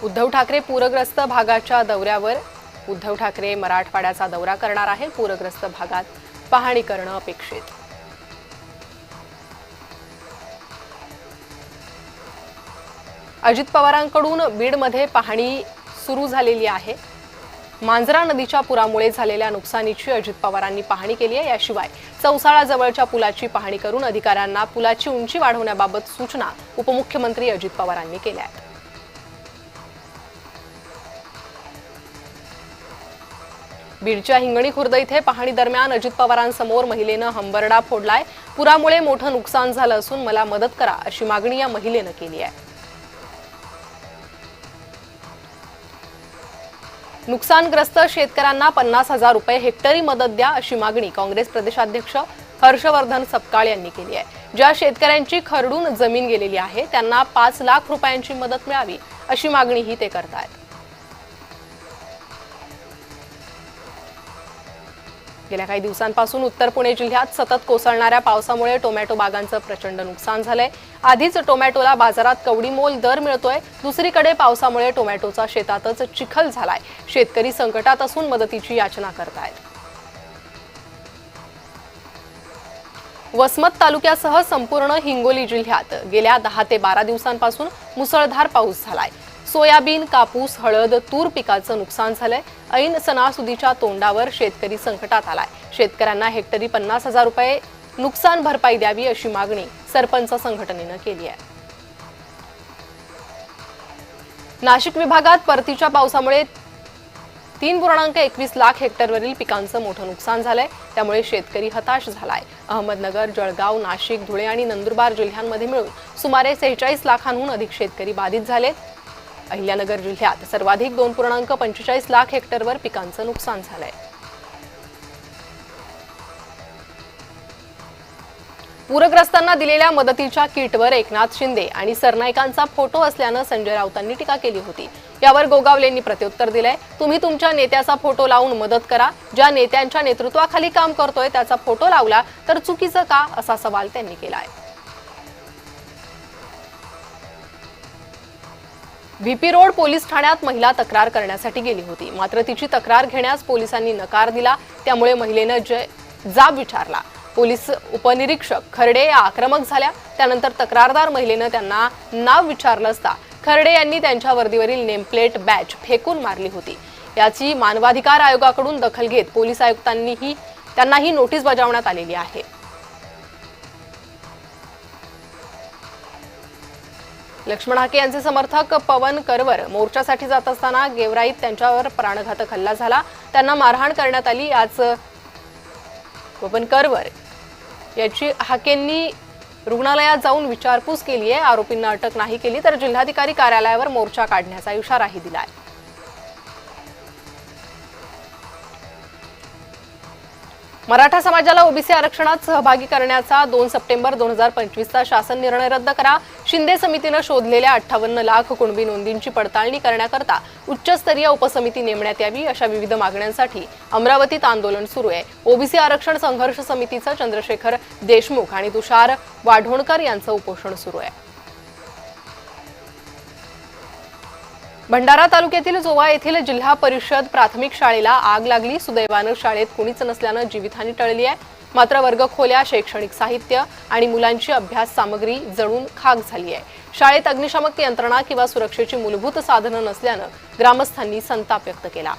उद्धव ठाकरे पूरग्रस्त भागाच्या दौऱ्यावर। उद्धव ठाकरे मराठवाड्याचा दौरा करणार आहे। पूरग्रस्त भागात पाहणी करणं अपेक्षित। अजित पवारांकडून बीडमध्ये पाहणी सुरू झालेली आहे। मांजरा नदीच्या पुरामुळे झालेल्या नुकसानीची अजित पवारांनी पाहणी केली आहे। याशिवाय चौसाळा जवळच्या पुलाची पाहणी करून अधिकाऱ्यांना पुलाची उंची वाढवण्याबाबत सूचना उपमुख्यमंत्री अजित पवारांनी केल्या आहेत। बीडच्या हिंगणी खुर्द इथे पाहणी दरम्यान अजित पवारांसमोर महिलेनं हंबरडा फोडलाय। पुरामुळे मोठं नुकसान झालं असून मला मदत करा अशी मागणी या महिलेनं केली आहे। नुकसानग्रस्त शेतकऱ्यांना 50,000 रुपये हेक्टरी मदत द्या अशी मागणी काँग्रेस प्रदेशाध्यक्ष हर्षवर्धन सपकाळ यांनी केली आहे। ज्या शेतकऱ्यांची खरडून जमीन गेलेली आहे त्यांना 5 लाख रुपयांची मदत मिळावी अशी मागणीही ते करतायत। गेल्या काही दिवसांपासून उत्तर पुणे जिल्ह्यात सतत कोसळणाऱ्या पावसामुळे टोमॅटो बागांचं प्रचंड नुकसान झालंय। आधीच टोमॅटोला बाजारात कवडीमोल दर मिळतोय, दुसरीकडे पावसामुळे टोमॅटोचा शेतातच चिखल झालाय। शेतकरी संकटात असून मदतीची याचना करतायत। वसमत तालुक्यासह संपूर्ण हिंगोली जिल्ह्यात गेल्या 10 ते 12 दिवसांपासून मुसळधार पाऊस झालाय। सोयाबीन, कापूस, हळद, तूर पिकाचं नुकसान झालंय। ऐन सणासुदीच्या तोंडावर शेतकरी संकटात आलाय। शेतकऱ्यांना हेक्टरी 50,000 रुपये नुकसान भरपाई द्यावी अशी मागणी सरपंच संघटनेनं केली आहे। नाशिक विभागात परतीच्या पावसामुळे 3.21 लाख हेक्टरवरील पिकांचं मोठं नुकसान झालंय। त्यामुळे शेतकरी हताश झालाय। अहमदनगर, जळगाव, नाशिक, धुळे आणि नंदुरबार जिल्ह्यांमध्ये मिळून सुमारे 46 लाखांहून अधिक शेतकरी बाधित झालेत। अहिल्यानगर जिल्ह्यात सर्वाधिक 2.45 लाख हेक्टरवर पिकांचं नुकसान झालंय। पूरग्रस्तांना दिलेल्या मदतीच्या किटवर एकनाथ शिंदे आणि सरनाईकांचा फोटो असल्यानं संजय राऊतांनी टीका केली होती। यावर गोगावलेंनी प्रत्युत्तर दिलंय। तुम्ही तुमच्या नेत्याचा फोटो लावून मदत करा, ज्या नेत्यांच्या नेतृत्वाखाली काम करतोय त्याचा फोटो लावला तर चुकीचं का असा सवाल त्यांनी केलाय। व्हीपी रोड पोलीस ठाण्यात महिला तक्रार करण्यासाठी गेली होती, मात्र तिची तक्रार घेण्यास पोलिसांनी नकार दिला। त्यामुळे महिलेनं जाब विचारला। पोलीस उपनिरीक्षक खर्डे या आक्रमक झाल्या। त्यानंतर तक्रारदार महिलेनं त्यांना नाव विचारलं असता खर्डे यांनी त्यांच्या वर्दीवरील नेमप्लेट बॅच फेकून मारली होती। याची मानवाधिकार आयोगाकडून दखल घेत पोलीस आयुक्तांनीही त्यांनाही नोटीस बजावण्यात आलेली आहे। लक्ष्मण हाके यांचे समर्थक पवन करवर मोर्चासाठी जात असताना गेवराईत त्यांच्यावर प्राणघातक हल्ला झाला। त्यांना मारहाण करण्यात आली। याच पवन करवर याची हाकेंनी रुग्णालयात जाऊन विचारपूस केली आहे। आरोपींना अटक नाही केली तर जिल्हाधिकारी कार्यालयावर मोर्चा काढण्याचा इशाराही दिलाय। मराठा समाजाला ओबीसी आरक्षणात सहभागी करण्याचा 2 सप्टेंबर 2025चा शासन निर्णय रद्द करा। शिंदे समितीनं शोधलेल्या 58 लाख कुणबी नोंदींची पडताळणी करण्याकरता उच्चस्तरीय उपसमिती नेमण्यात यावी अशा विविध मागण्यांसाठी अमरावतीत आंदोलन सुरू आहे। ओबीसी आरक्षण संघर्ष समितीचं चंद्रशेखर देशमुख आणि तुषार वाढोणकर यांचं उपोषण सुरू आहे। भंडारा तालुक्यातील जोवा येथील जिल्हा परिषद प्राथमिक शाळेला आग लागली। सुदैवानं शाळेत कुणीच नसल्यानं जीवितहानी टळली आहे। मात्र वर्गखोल्या, शैक्षणिक साहित्य आणि मुलांची अभ्यास सामग्री जळून खाक झाली आहे। शाळेत अग्निशामक यंत्रणा किंवा सुरक्षेची मूलभूत साधनं नसल्यानं ग्रामस्थांनी संताप व्यक्त केला।